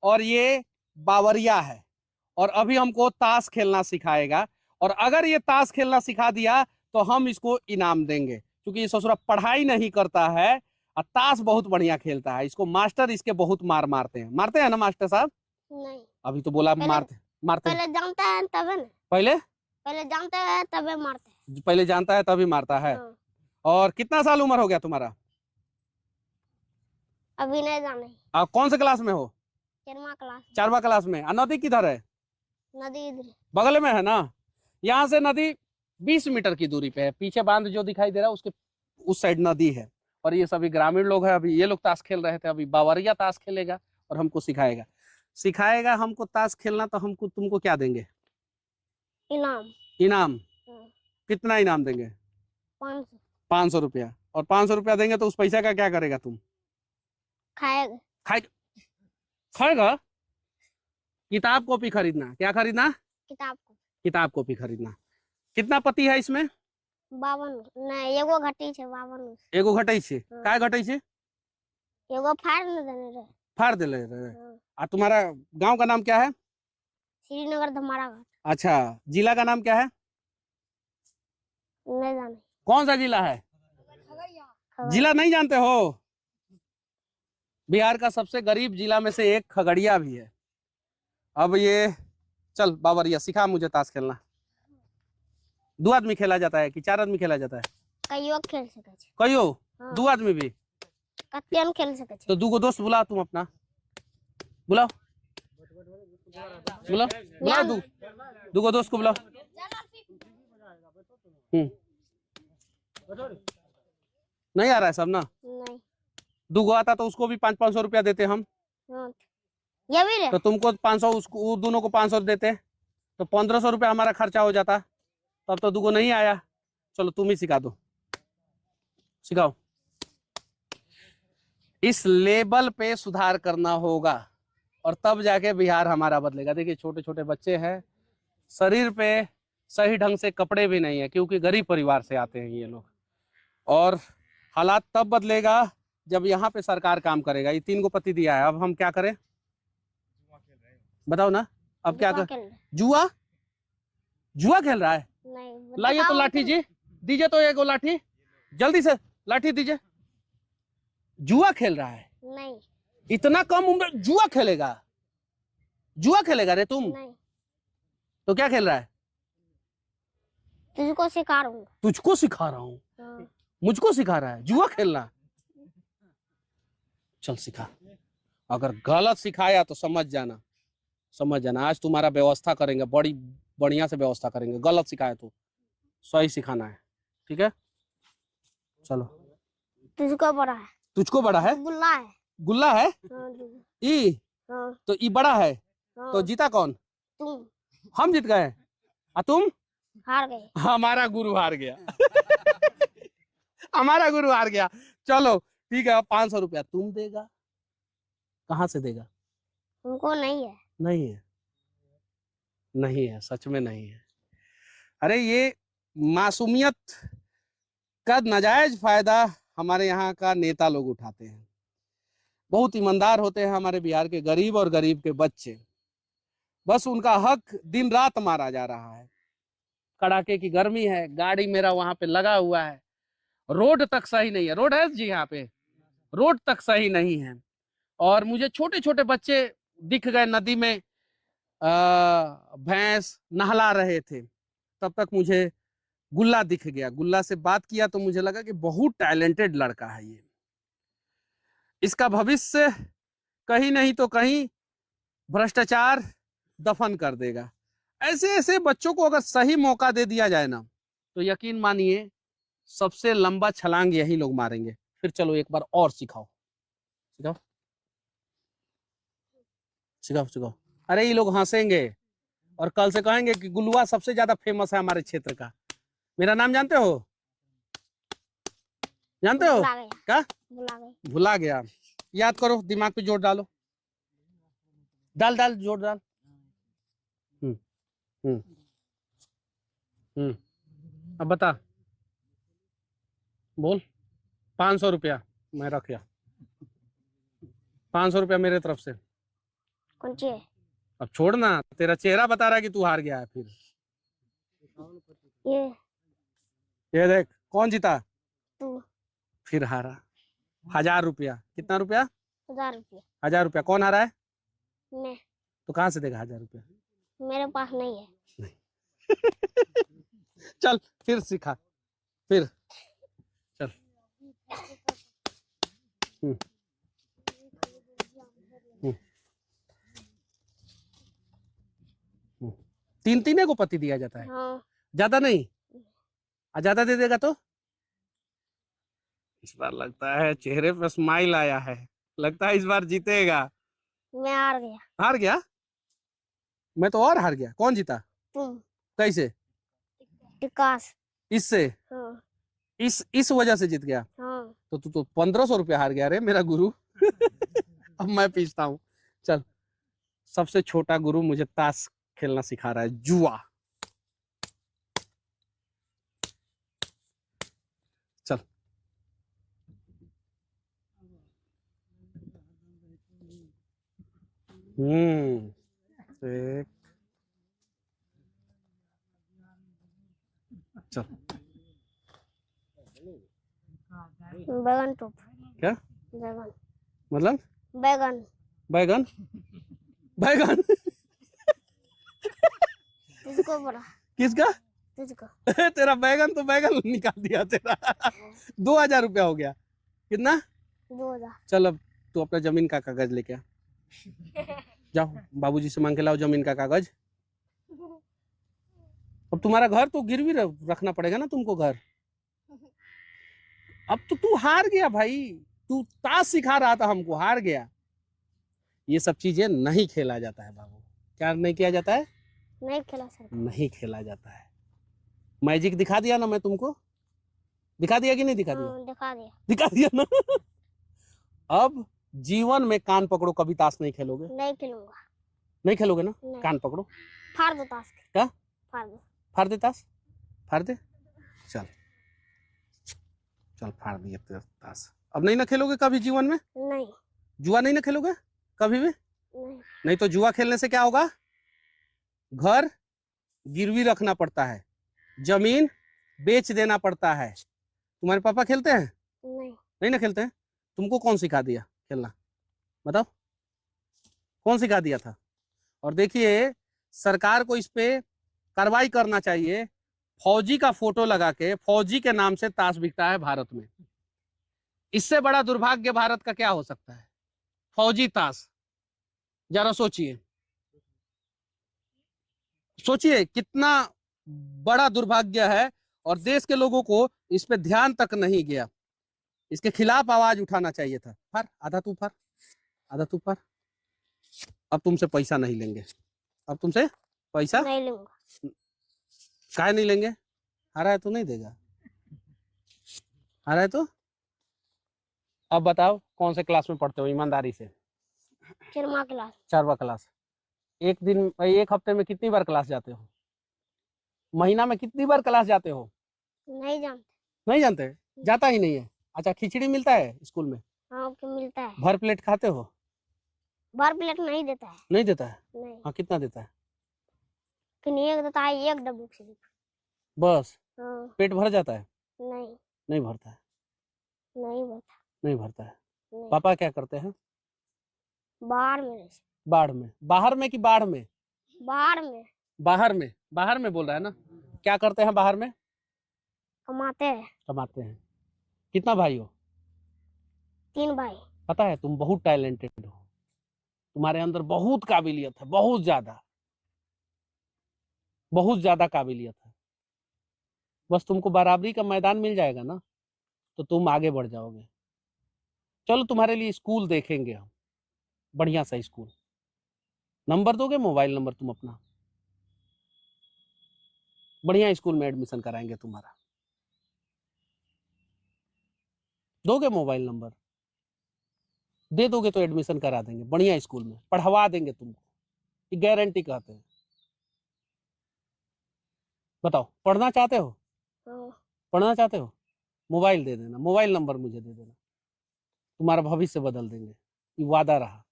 और ये बावरिया है, और अभी हमको ताश खेलना सिखाएगा। और अगर ये ताश खेलना सिखा दिया तो हम इसको इनाम देंगे, क्योंकि ये ससुरा पढ़ाई नहीं करता है और ताश बहुत बढ़िया खेलता है। इसको मास्टर इसके बहुत मारते हैं ना मास्टर साहब? नहीं, अभी तो बोला मारते हैं। पहले जानता है तबे ना। पहले जानता है तबे मारते हैं। पहले जानता है तभी मारता है। हाँ। और कितना साल उम्र हो गया तुम्हारा? अभी नहीं जाने। आप कौन से क्लास में हो? 4वां क्लास। 4वां क्लास में। नदी किधर है? नदी इधर बगल में है ना। यहाँ से नदी 20 मीटर की दूरी पे है। पीछे बांध जो दिखाई दे रहा है उसके उस साइड नदी है। और ये सभी ग्रामीण लोग हैं। अभी ये लोग ताश खेल रहे थे, अभी बावरिया ताश खेलेगा और हमको सिखाएगा हमको ताश खेलना। तो हमको तुमको क्या देंगे? इनाम। कितना इनाम देंगे? 500। 500 रुपया। और 500 रुपया देंगे तो उस पैसा का क्या करेगा तुम? खाएगा। किताब कॉपी खरीदना। क्या खरीदना? किताब कॉपी खरीदना। कितना पति है इसमें? 52। नहीं, एगो घटी छे 52। एगो घटै छे। काय घटै छे? एगो फाड़ न देने रे। फाड़ दे रहे। आ तुम्हारा गांव का नाम क्या है? श्रीनगर धमारा घाट। अच्छा, जिला का नाम क्या है? नहीं जाने। कौन सा जिला है? जिला नहीं जानते हो? बिहार का सबसे गरीब जिला में से एक खगड़िया भी है। अब ये चल बावरिया सिखा मुझे ताश खेलना। 2 आदमी खेला जाता है कि 4 आदमी खेला जाता है? कईयो खेल सके छे। कईयो? हाँ। 2 आदमी भी? कतेन खेल सके छे। तो 2 दोस्त बुलाओ तुम अपना। बुलाओ 2 दोस्त को बुलाओ। नहीं आ रहा है सब ना? नहीं। 2 आता तो उसको भी 500-500 रुपया देते हम। ये भी रे। तो तुमको 500, उसको दोनों को 500 देते तो 1500 रुपया हमारा खर्चा हो जाता। तब तो 2 नहीं आया। चलो तुम ही सिखा दो। सिखाओ। इस लेवल पे सुधार करना होगा और तब जाके बिहार हमारा बदलेगा। देखिए छोटे छोटे बच्चे हैं, शरीर पे सही ढंग से कपड़े भी नहीं है, क्योंकि गरीब परिवार से आते हैं ये लोग। और हालात तब बदलेगा जब यहाँ पे सरकार काम करेगा। ये 3 को पति दिया है, अब हम क्या करें? बताओ ना, अब क्या कर? जुआ खेल रहा है? नहीं। लाइए तो लाठी जी, दीजिए तो एगो लाठी, जल्दी से लाठी दीजिए। जुआ खेल रहा है? नहीं। इतना कम उम्र जुआ खेलेगा रे तुम? नहीं। तो क्या खेल रहा है? तुझको सिखा रहा हूँ। तुझको सिखा रहा हूँ? हाँ। मुझको सिखा रहा है जुआ खेलना? चल सिखा। अगर गलत सिखाया तो समझ जाना। आज तुम्हारा व्यवस्था करेंगे, बड़ी बढ़िया से व्यवस्था करेंगे। गलत सिखाया तो सही सिखाना है, ठीक है? चलो। तुझको बड़ा है। गुल्ला है। हाँ, ई हाँ। तो ई बड़ा है। हाँ। तो जीता कौन? तुम। हम जीत गए और तुम हार गए। हमारा गुरु हार गया। हमारा गुरु हार गया। चलो ठीक है, 500 रुपया तुम देगा। कहाँ से देगा? तुमको नहीं है। नहीं है, सच में नहीं है। अरे ये मासूमियत का नाजायज फायदा हमारे यहाँ का नेता लोग उठाते हैं। बहुत ईमानदार होते हैं हमारे बिहार के गरीब और गरीब के बच्चे। बस उनका हक दिन रात मारा जा रहा है। कड़ाके की गर्मी है, गाड़ी मेरा वहां पे लगा हुआ है, रोड तक सही नहीं है। रोड है जी यहाँ पे? रोड तक सही नहीं है। और मुझे छोटे छोटे बच्चे दिख गए नदी में, भैंस नहला रहे थे। तब तक मुझे गुल्ला दिख गया। गुल्ला से बात किया तो मुझे लगा कि बहुत टैलेंटेड लड़का है ये। इसका भविष्य कहीं नहीं तो कहीं भ्रष्टाचार दफन कर देगा। ऐसे ऐसे बच्चों को अगर सही मौका दे दिया जाए ना, तो यकीन मानिए सबसे लंबा छलांग यही लोग मारेंगे। फिर चलो एक बार और सिखाओ। अरे ये लोग हंसेंगे और कल से कहेंगे कि गुलुआ सबसे ज्यादा फेमस है हमारे क्षेत्र का। मेरा नाम जानते हो? क्या? भुला गया। याद करो, दिमाग पे जोर डालो। डाल जोर डाल। अब बता, बोल। 500 रुपया मैं रख गया। 500 रुपया मेरे तरफ से। कौन सी है? अब छोड़ना, तेरा चेहरा बता रहा है कि तू हार गया है फिर। ये ये देख कौन जीता, तू। फिर हारा। 1000 रुपया। कितना रुपया? 1000 रुपये। 1000 रुपया। कौन हारा है? मैं। तो कहाँ से देगा 1000 रुपया? मेरे पास नहीं है। चल फिर सिखा, फिर चल। हम्म, हम्म, हम्म। 3 को पति दिया जाता है, हाँ। ज्यादा नहीं। ज्यादा दे देगा तो? इस बार लगता है चेहरे पे स्माइल आया है, लगता है इस बार जीतेगा। मैं हार गया। हार गया? मैं तो और हार गया। कौन जीता? तुम। कैसे? विकास। इससे? हाँ। इस वजह से जीत गया? हाँ। तो तू तो 1500 रुपया हार गया रे मेरा गुरु। अब मैं पूछता हूँ। चल, सबसे छोटा गुरु मुझे ताश खेलना सिखा रहा है, जुआ। चल। एक। चल। बैगन टोप। क्या बैगन। मतलब? बैगन। बैगन? बैगन? तुझको पड़ा। किसका? तुझको। तेरा बैगन तो बैगन निकाल दिया तेरा। 2000 रुपया हो गया। कितना? 2000। चल अब तू अपना जमीन का कागज लेके आ, जाओ बाबूजी से मांग के लाओ जमीन का कागज। अब तुम्हारा घर तो गिरवी रखना पड़ेगा ना तुमको घर। अब तो तू हार गया भाई, तू ताश सिखा रहा था हमको, हार गया। ये सब चीजें नहीं खेला जाता है बाबू। क्या नहीं किया जाता है? नहीं खेला सर। नहीं खेला जाता है। मैजिक दिखा दिया ना मैं तुमको, दिखा दिया कि नहीं दिखा दिया? हाँ, दिखा दिया। दिखा दिया ना। अब जीवन में कान पकड़ो, कभी ताश नहीं खेलोगे? नहीं खेलूंगा। नहीं खेलोगे ना? नहीं। कान पकड़ो। फाड़ दो ताश। क्या? फाड़ दो। फाड़ दे ताश, फाड़ दे। चल चल फाड़ दिए तेरा ताश। अब नहीं ना खेलोगे कभी जीवन में? नहीं। जुआ नहीं ना खेलोगे कभी भी? नहीं। नहीं तो जुआ खेलने से क्या होगा? घर गिरवी रखना पड़ता है, जमीन बेच देना पड़ता है। तुम्हारे पापा खेलते हैं? नहीं। नहीं ना खेलते हैं। तुमको कौन सिखा दिया खेलना, बताओ? कौन सिखा दिया था? और देखिए, सरकार को इस पे कार्रवाई करना चाहिए। फौजी का फोटो लगा के फौजी के नाम से ताश बिकता है भारत में। इससे बड़ा दुर्भाग्य भारत का क्या हो सकता है? फौजी ताश। जरा सोचिए, सोचिए कितना बड़ा दुर्भाग्य है। और देश के लोगों को इस पे ध्यान तक नहीं गया। इसके खिलाफ आवाज उठाना चाहिए था। फर आधा तू फर, आधा तू फर। अब तुमसे पैसा नहीं लेंगे, अब तुमसे पैसा नहीं लूंगा। काहे नहीं लेंगे? हारा है तो नहीं देगा, हारा है तो। अब बताओ कौन से क्लास में पढ़ते हो ईमानदारी से? 4वां क्लास। 4वां क्लास। एक दिन, एक हफ्ते में कितनी बार क्लास जाते हो? महीना में कितनी बार क्लास जाते हो? नहीं जानते। नहीं जानते? जाता ही नहीं है। अच्छा, खिचड़ी मिलता है स्कूल में? हाँ, कि मिलता है। भर प्लेट खाते हो? भर प्लेट नहीं देता है। नहीं देता है? नहीं। हाँ, कितना देता है? कि नहीं, एक देता है, एक डब्बू सिर्फ। बस? हाँ। पेट भर जाता है? नहीं। नहीं भरता है। नहीं बता। नहीं भरता है। नहीं। पापा क्या करते हैं? बाहर में रहते। बाढ़ में? बाहर में कि बाढ़ में? बाहर में। बाहर में, बाहर में बोल रहा है ना। क्या करते हैं बाहर में? कमाते हैं। कमाते हैं। कितना भाई हो? 3 भाई। पता है तुम बहुत टैलेंटेड हो, तुम्हारे अंदर बहुत काबिलियत है, बहुत ज्यादा, बहुत ज्यादा काबिलियत है। बस तुमको बराबरी का मैदान मिल जाएगा ना, तो तुम आगे बढ़ जाओगे। चलो तुम्हारे लिए स्कूल देखेंगे हम, बढ़िया सा स्कूल। नंबर दोगे, मोबाइल नंबर तुम अपना, बढ़िया स्कूल में एडमिशन कराएंगे तुम्हारा। दोगे मोबाइल नंबर? दे दोगे तो एडमिशन करा देंगे बढ़िया स्कूल में, पढ़वा देंगे तुमको, ये गारंटी कहते हैं। बताओ, पढ़ना चाहते हो? हाँ। पढ़ना चाहते हो? मोबाइल दे देना, मोबाइल नंबर मुझे दे देना, तुम्हारा भविष्य बदल देंगे, ये वादा रहा।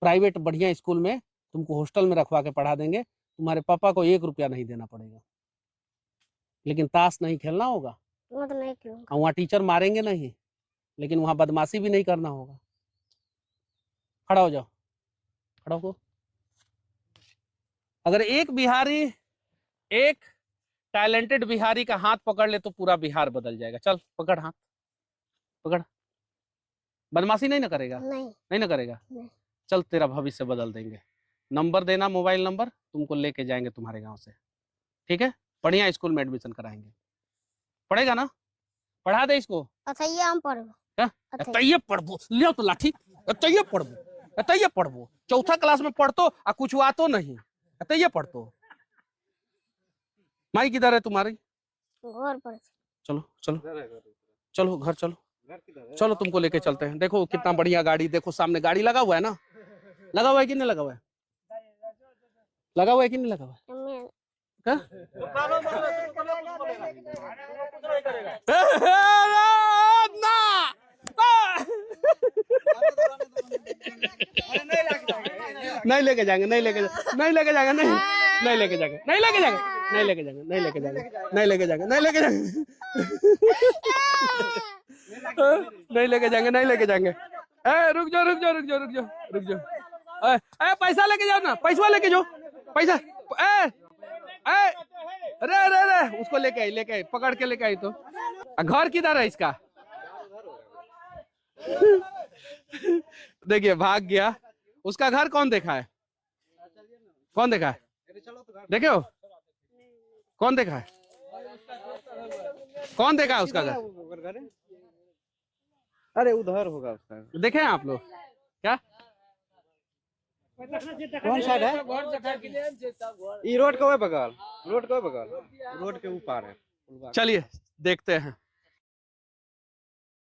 प्राइवेट बढ़िया स्कूल में तुमको हॉस्टल में रखवा के पढ़ा देंगे, तुम्हारे पापा को 1 रुपया नहीं देना पड़ेगा। लेकिन ताश नहीं खेलना होगा, वो तो नहीं खेलूंगा। और वहाँ टीचर मारेंगे नहीं, लेकिन वहाँ बदमाशी भी नहीं करना होगा। खड़ा हो जाओ, खड़ा हो। अगर एक बिहारी, एक टैलेंटेड बिहारी का हाथ पकड़ ले तो पूरा बिहार बदल जाएगा। चल पकड़ हाथ, पकड़। बदमाशी नहीं ना करेगा? नहीं ना करेगा? नहीं। चल तेरा भविष्य बदल देंगे। नंबर देना, मोबाइल नंबर, तुमको लेके जाएंगे तुम्हारे गांव से, ठीक है? बढ़िया स्कूल में एडमिशन कराएंगे। पढ़ेगा ना? पढ़ा दे इसको। अच्छा ये हम पढ़बो। क्या? तैये पढ़बो, लियो तो लाठी। तैये पढ़बो, तैये पढ़बो। चौथा क्लास में पढ़तो आ कुछ आतो नहीं, तैये पढ़तो। माई किधर है तुम्हारी? घर पर। चलो चलो चलो घर चलो, चलो तुमको लेके चलते हैं। देखो कितना बढ़िया गाड़ी, देखो सामने गाड़ी लगा हुआ है ना? लगा हुआ है कि नहीं लगा हुआ है? लगा हुआ है कि नहीं लगा हुआ है? क्या? नहीं लेके जाएंगे, नहीं लेके जाएंगे, नहीं लेके जाएंगे, नहीं लेके जाएंगे, नहीं लेके जाएंगे, नहीं लेके जाएंगे, नहीं लेके जाएंगे, नहीं लेके जाएंगे, नहीं लेके जाएंगे, नहीं लेके जाएंगे, नहीं लेके जाएंगे। रुक जाओ रुक जाओ रुक जाओ रुक जाओ रुक जाओ। पैसा लेके जाओ ना, पैसा लेके जाओ, पैसा। अरे अरे अरे उसको लेके आई, पकड़ के लेके आई। तो घर किधर है इसका? देखिए भाग गया। उसका घर कौन देखा है? कौन देखा है? देखे हो? कौन देखा है? कौन देखा है उसका घर? अरे उधर होगा उसका। देखे हैं आप लोग क्या? कौन साइड है? ये रोड के बगल, रोड के बगल, रोड के ऊपर है। चलिए देखते हैं।